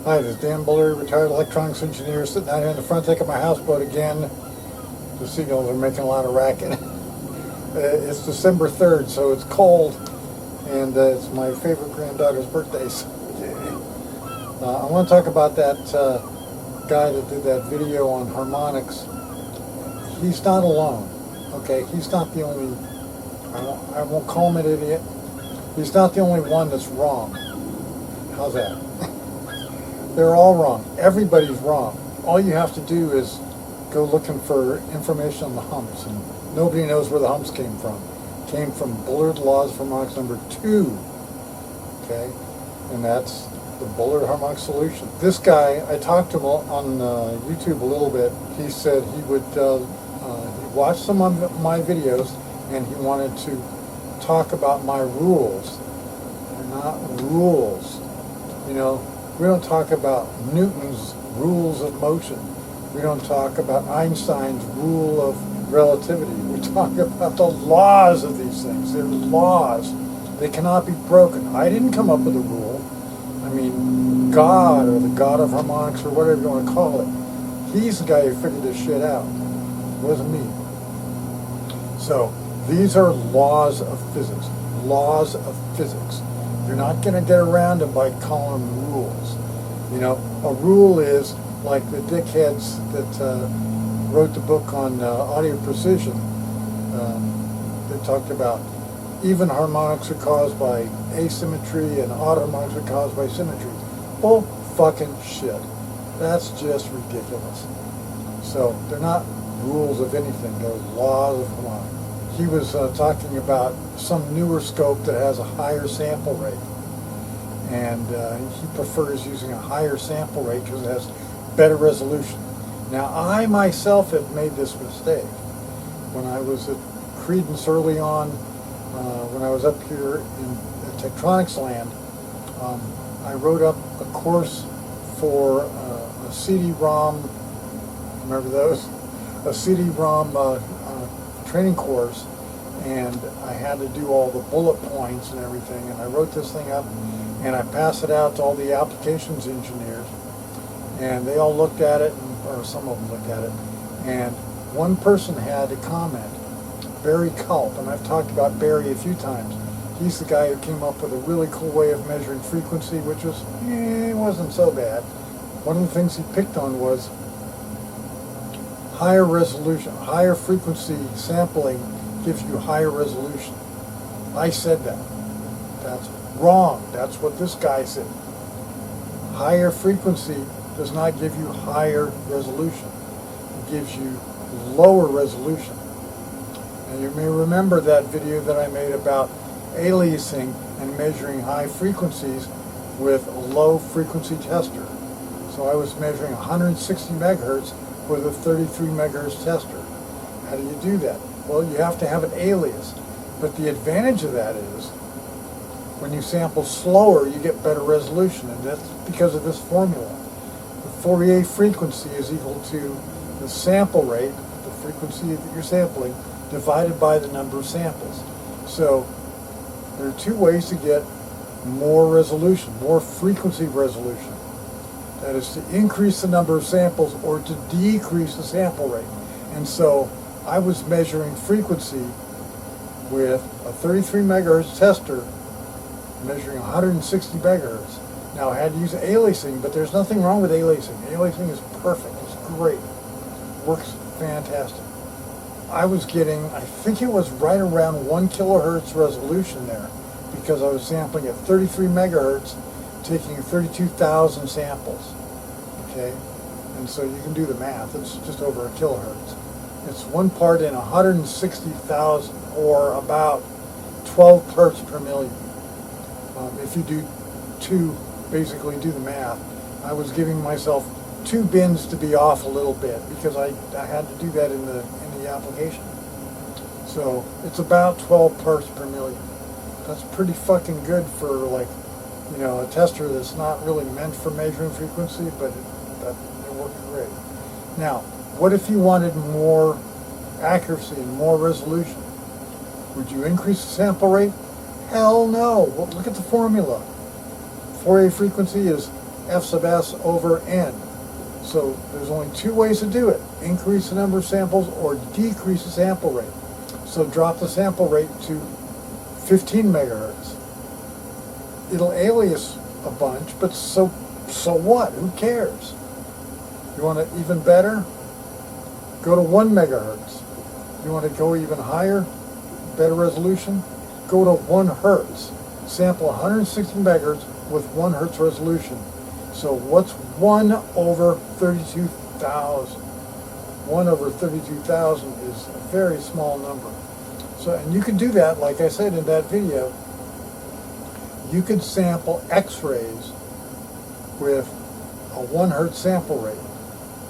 Hi, this is Dan Buller, retired electronics engineer, sitting out here in the front deck of my houseboat again. The seagulls are making a lot of racket. It's December 3rd, so it's cold, and it's my favorite granddaughter's birthday. So, I want to talk about that guy that did that video on harmonics. He's not alone, okay? He's not the only, I won't call him an idiot. He's not the only one that's wrong. How's that? They're all wrong. Everybody's wrong. All you have to do is go looking for information on the humps, and nobody knows where the humps came from. Came from Bullard Laws of Harmonics number 2, okay? And that's the Bullard harmonic solution. This guy, I talked to him on YouTube a little bit. He said he would he watched some of my videos, and he wanted to talk about my rules. They're not rules. You know, we don't talk about Newton's rules of motion. We don't talk about Einstein's rule of relativity. We talk about the laws of these things. They're laws. They cannot be broken. I didn't come up with a rule. I mean, God, or the God of harmonics, or whatever you want to call it, he's the guy who figured this shit out. It wasn't me. So, these are laws of physics. Laws of physics. You're not going to get around them by calling them rules. You know, a rule is like the dickheads that wrote the book on audio precision. They talked about even harmonics are caused by asymmetry and odd harmonics are caused by symmetry. Bull fucking shit. That's just ridiculous. So they're not rules of anything. They're laws of harmonics. He was talking about some newer scope that has a higher sample rate. And he prefers using a higher sample rate because it has better resolution. Now, I myself have made this mistake. When I was at Credence early on, when I was up here in Tektronix land, I wrote up a course for a CD-ROM, remember those? A CD-ROM training course, and I had to do all the bullet points and everything, and I wrote this thing up, and I passed it out to all the applications engineers, and they all looked at it, or some of them looked at it, and one person had a comment, Barry Culp, and I've talked about Barry a few times. He's the guy who came up with a really cool way of measuring frequency, which was, wasn't so bad. One of the things he picked on was higher resolution, higher frequency sampling gives you higher resolution. I said that. That's wrong. That's what this guy said. Higher frequency does not give you higher resolution. It gives you lower resolution. And you may remember that video that I made about aliasing and measuring high frequencies with a low frequency tester. So I was measuring 160 megahertz with a 33 megahertz tester. How do you do that? Well, you have to have an alias. But the advantage of that is when you sample slower, you get better resolution, and that's because of this formula. The Fourier frequency is equal to the sample rate, the frequency that you're sampling, divided by the number of samples. So there are two ways to get more resolution, more frequency resolution. That is to increase the number of samples or to decrease the sample rate. And so I was measuring frequency with a 33 megahertz tester measuring 160 megahertz. Now I had to use aliasing, but there's nothing wrong with aliasing. Aliasing is perfect. It's great. It works fantastic. I was getting, I think it was right around 1 kilohertz resolution there because I was sampling at 33 megahertz, taking 32,000 samples. Okay? And so you can do the math. It's just over a kilohertz. It's 1 part in 160,000, or about 12 parts per million. If you basically do the math, I was giving myself 2 bins to be off a little bit because I had to do that in the application. So it's about 12 parts per million. That's pretty fucking good for, like, you know, a tester that's not really meant for measuring frequency, but it worked great. Now, what if you wanted more accuracy and more resolution? Would you increase the sample rate? Hell no. Well, look at the formula. Fourier frequency is F sub S over N. So there's only two ways to do it: increase the number of samples or decrease the sample rate. So drop the sample rate to 15 megahertz. It'll alias a bunch, but so what? Who cares? You want it even better? Go to 1 megahertz. You want to go even higher, better resolution? Go to 1 hertz. Sample 160 megahertz with 1 hertz resolution. So what's 1 over 32,000? 1 over 32,000 is a very small number. So, and you can do that, like I said in that video. You can sample X-rays with a 1 hertz sample rate.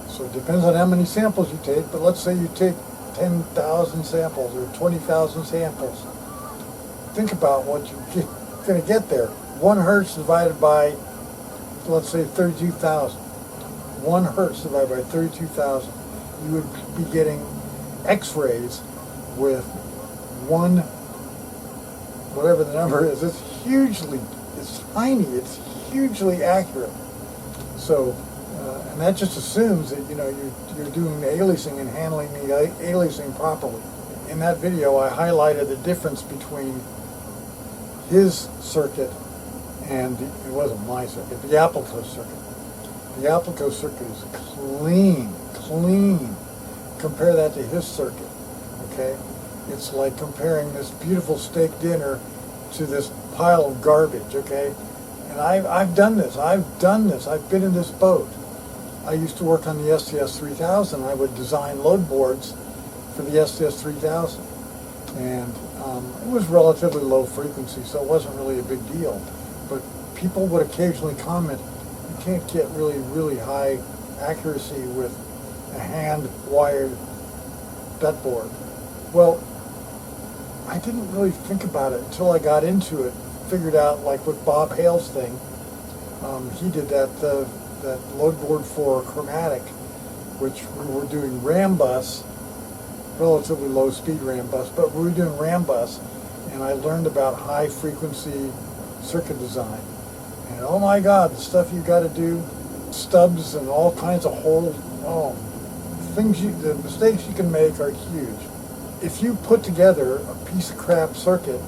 So it depends on how many samples you take, but let's say you take 10,000 samples or 20,000 samples. Think about what you're going to get there. 1 hertz divided by, let's say, 32,000. 1 hertz divided by 32,000. You would be getting X-rays with whatever the number is. It's tiny, it's hugely accurate. So, and that just assumes that, you're doing the aliasing and handling the aliasing properly. In that video, I highlighted the difference between his circuit and it wasn't my circuit, the Appleco circuit. The Appleco circuit is clean. Compare that to his circuit, okay? It's like comparing this beautiful steak dinner to this pile of garbage, okay? And I've done this. I've been in this boat. I used to work on the STS 3000. I would design load boards for the STS 3000. And it was relatively low frequency, so it wasn't really a big deal. But people would occasionally comment, you can't get really high accuracy with a hand-wired bet board. Well, I didn't really think about it until I got into it. Figured out, like with Bob Hale's thing, he did that load board for Chromatic, which we were doing RAM bus, relatively low speed RAM bus, but we were doing RAM bus, and I learned about high frequency circuit design. And oh my God, the stuff you got to do, stubs and all kinds of holes, the mistakes you can make are huge. If you put together a piece of crap circuit,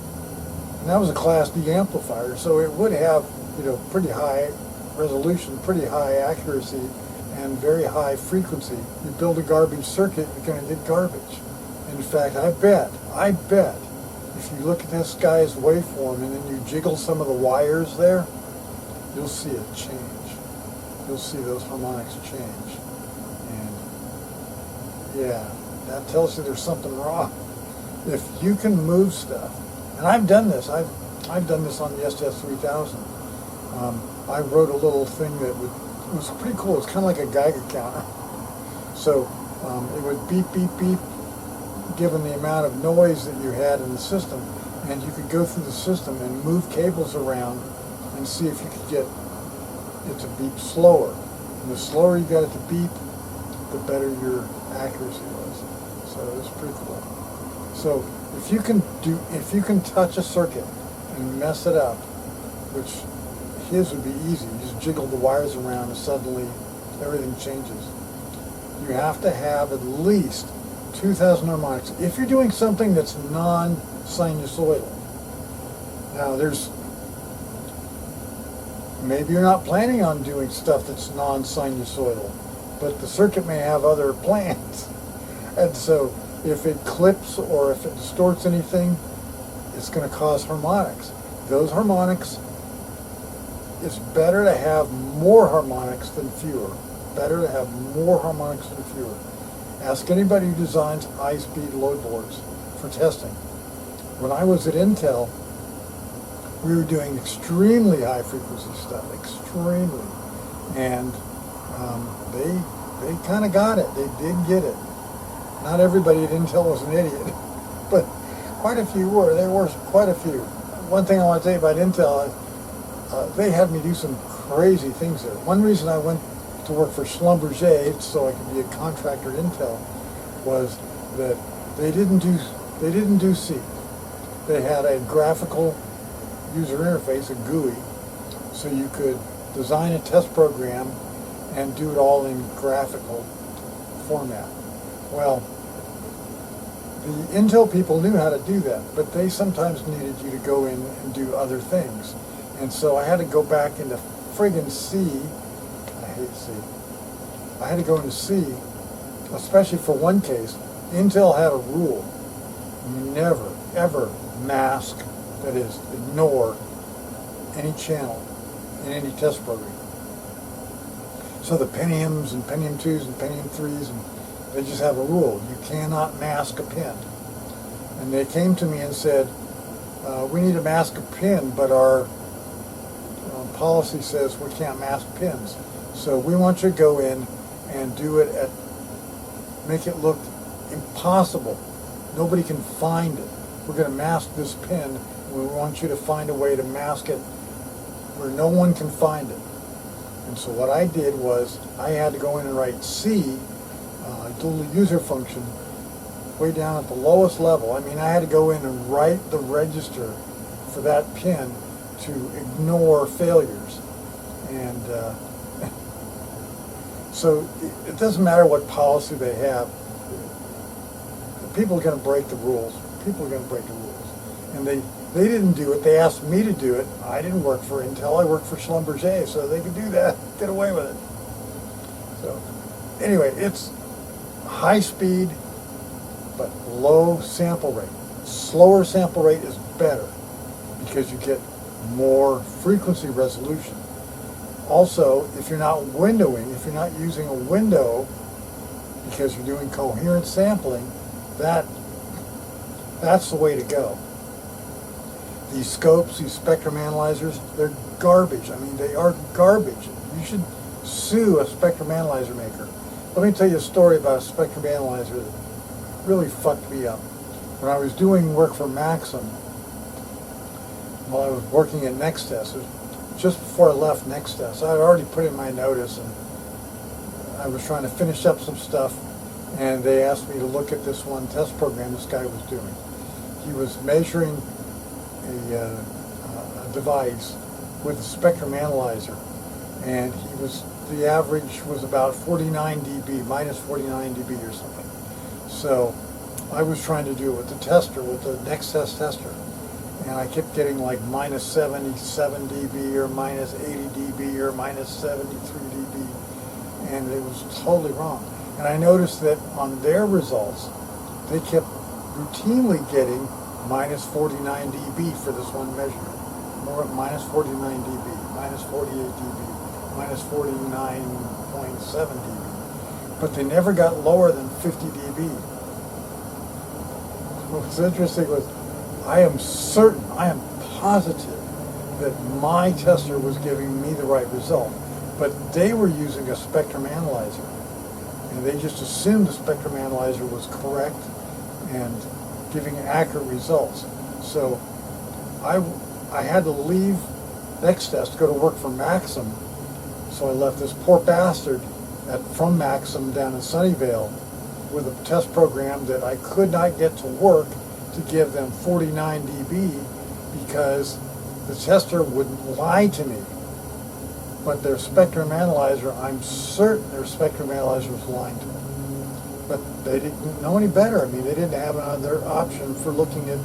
and that was a Class D amplifier, so it would have, pretty high resolution, pretty high accuracy, and very high frequency. You build a garbage circuit, you're going to get garbage. In fact, I bet, if you look at this guy's waveform and then you jiggle some of the wires there, you'll see it change. You'll see those harmonics change. And yeah, that tells you there's something wrong. If you can move stuff, and I've done this. I've done this on the STS 3000. I wrote a little thing that was pretty cool. It's kind of like a Geiger counter. So it would beep, beep, beep, given the amount of noise that you had in the system, and you could go through the system and move cables around and see if you could get it to beep slower. And the slower you got it to beep, the better your accuracy was. So it was pretty cool. So if you can touch a circuit and mess it up, which his would be easy, you just jiggle the wires around and suddenly everything changes. You have to have at least 2,000 harmonics if you're doing something that's non-sinusoidal. Now maybe you're not planning on doing stuff that's non-sinusoidal, but the circuit may have other plans. And so if it clips or if it distorts anything, it's going to cause harmonics. Those harmonics, it's better to have more harmonics than fewer. Better to have more harmonics than fewer. Ask anybody who designs high-speed load boards for testing. When I was at Intel, we were doing extremely high-frequency stuff, extremely. And they kind of got it. They did get it. Not everybody at Intel was an idiot, but quite a few were. There were quite a few. One thing I want to tell you about Intel, they had me do some crazy things there. One reason I went to work for Schlumberger, so I could be a contractor at Intel, was that they didn't do C. They had a graphical user interface, a GUI, so you could design a test program, and do it all in graphical format. Well, the Intel people knew how to do that, but they sometimes needed you to go in and do other things. And so I had to go back into friggin' C. I hate C. I had to go into C, especially for one case. Intel had a rule: never, ever mask, that is, ignore any channel in any test program. So the Pentiums and Pentium 2s and Pentium 3s, and they just have a rule: you cannot mask a pin. And they came to me and said, we need to mask a pin, but our policy says we can't mask pins. So we want you to go in and do it make it look impossible. Nobody can find it. We're going to mask this pin, and we want you to find a way to mask it where no one can find it. And so what I did was I had to go in and write C, a little user function, way down at the lowest level. I mean, I had to go in and write the register for that pin to ignore failures. And so it doesn't matter what policy they have. People are going to break the rules. People are going to break the rules. And they didn't do it. They asked me to do it. I didn't work for Intel. I worked for Schlumberger, so they could do that, get away with it. So anyway, it's high speed, but low sample rate. Slower sample rate is better because you get more frequency resolution. Also, if you're not windowing, if you're not using a window because you're doing coherent sampling, that's the way to go. These scopes, these spectrum analyzers, they're garbage. I mean, they are garbage. You should sue a spectrum analyzer maker. Let me tell you a story about a spectrum analyzer that really fucked me up. When I was doing work for Maxim, while I was working at Nextest, it was just before I left Nextest, I had already put in my notice, and I was trying to finish up some stuff, and they asked me to look at this one test program this guy was doing. He was measuring a device with a spectrum analyzer, and the average was about 49 dB, minus 49 dB or something. So I was trying to do it with the tester, with the Nextest tester, and I kept getting like minus 77 dB or minus 80 dB or minus 73 dB, and it was totally wrong. And I noticed that on their results, they kept routinely getting minus 49 dB for this one measurement. Minus 49 dB, minus 48 dB, minus 49.7 dB. But they never got lower than 50 dB. What's interesting was I am certain, I am positive that my tester was giving me the right result. But they were using a spectrum analyzer. And they just assumed the spectrum analyzer was correct and giving accurate results. So I had to leave Nextest to go to work for Maxim. So I left this poor bastard from Maxim down in Sunnyvale with a test program that I could not get to work to give them 49 dB because the tester wouldn't lie to me. But their spectrum analyzer, I'm certain their spectrum analyzer was lying to me. But they didn't know any better. I mean, they didn't have another option for looking at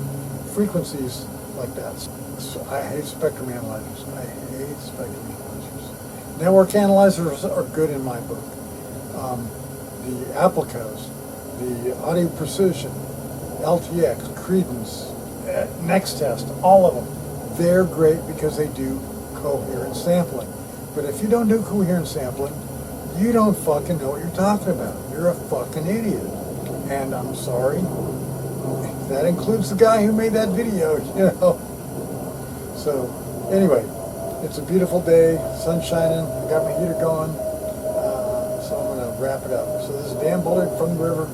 frequencies like that. So I hate spectrum analyzers. I hate spectrum analyzers. Network analyzers are good in my book. The Applicos, the Audio Precision, LTX, Credence, Nextest, all of them, they're great because they do coherent sampling. But if you don't do coherent sampling, you don't fucking know what you're talking about. You're a fucking idiot. And I'm sorry, that includes the guy who made that video, you know. So, anyway, it's a beautiful day, sun's shining, I got my heater going, so I'm going to wrap it up. So this is Dan Bullard from the river.